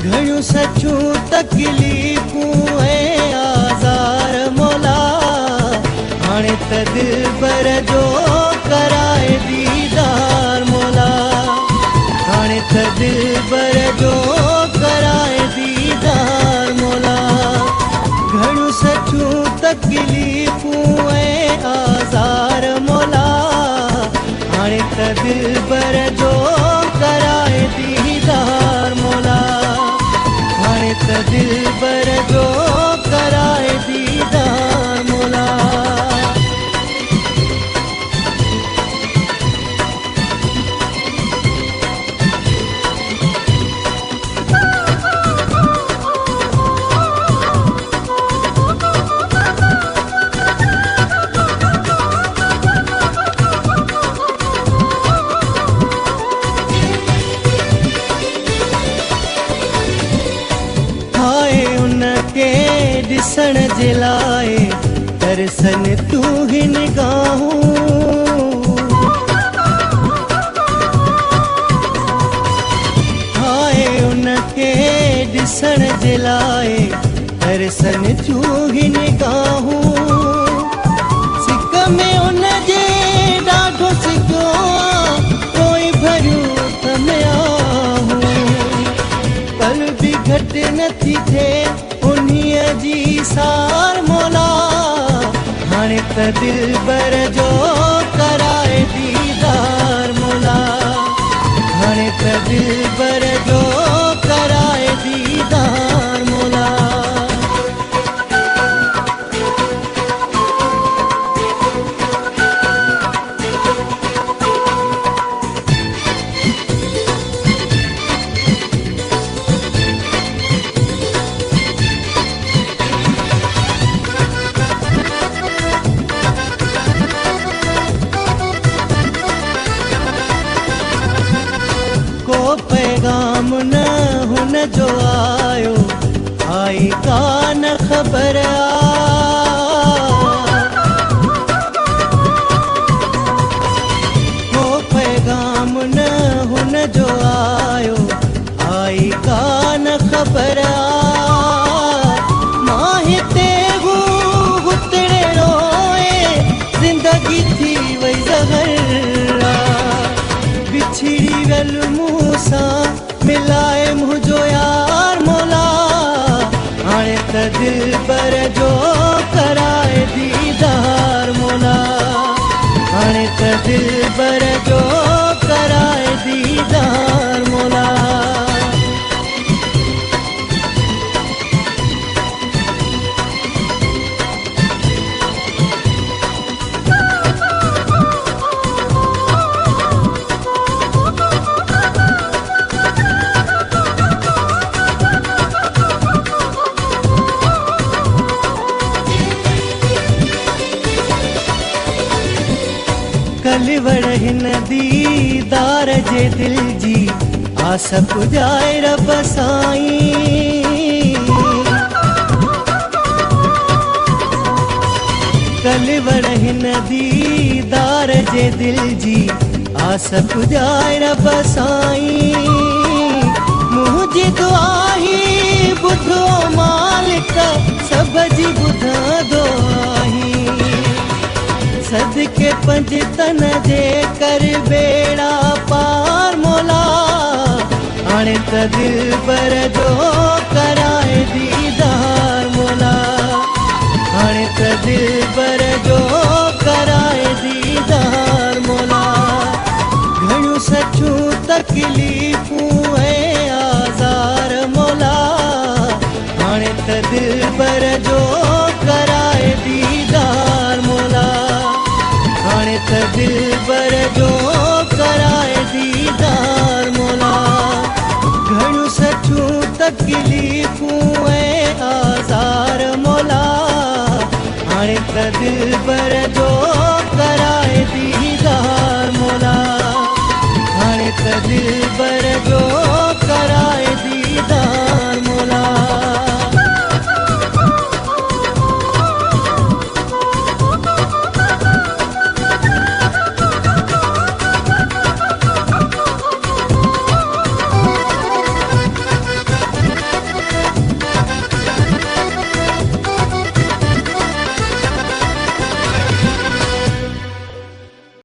घणियूं सचूं तकलीफ़ूं ऐं आज़ार मौला, हाणे त दिलबर जो कराए दीदार मौला, हाणे त दिलबर जो कराए दीदार मौला। घणियूं सचूं तकलीफ़ूं ऐं आज़ार मौला, हाणे त दिलबर जो कराए दीदार मौला, हाणे त दिलबर जो कराए दीदार मौला। ॾिसण जे लाइ दर्शन तूं ही निगाहूं, हाय उनखे ॾिसण जे लाइ दर्शन तूं ही निगाहूं। सिक में उनजे ॾाढो सिकियो कोई भरियूं थमे आहूं, पल बि घटि नथी थिए उन्हीअ जी सार मौला, हाणे त दिलबर जो कराए दीदार मौला, हाणे त दिलबर जो कराए दीदार मौला। पैगाम न हुन जो आयो, आई कान ख़बर को पैगाम न हुन जो आयो, आई कान ख़बर मां हिते हुतड़े रोए ज़िंदगी थी वई ज़हर, बिछड़ी वियल मिलाए मुझो यार मौला, हाणे त दिलबर जो कराए दीदार मौला, हाणे त दिलबर जो कराए दीदार मौला। कलिवड़ हिन दीदार जे दिल जी आस पुॼाए रब साईं, कलिवड़ हिन दीदार जे दिल जी आस पुॼाए रब साईं, मुंहिंजी दुआ ही ॿुधो मालिक सभ जी ॿुधंदो आहीं, सदके पंज तन जे कर बेड़ा पार मौला, हाणे त दिलबर जो कराए दीदार मौला, हाणे त दिलबर जो कराए दीदार मौला। घणियूं सचूं तकलीफ़ूं ऐं आज़ार मौला, हाणे त दिलबर जो कराए दीदार मौला, हाणे त दिलबर जो कराए दीदार मौला। घणियूं सचूं तकलीफ़ूं ऐं आज़ार मौला, हाणे त दिलबर जो कराए दीदार मौला, हाणे त दिलबर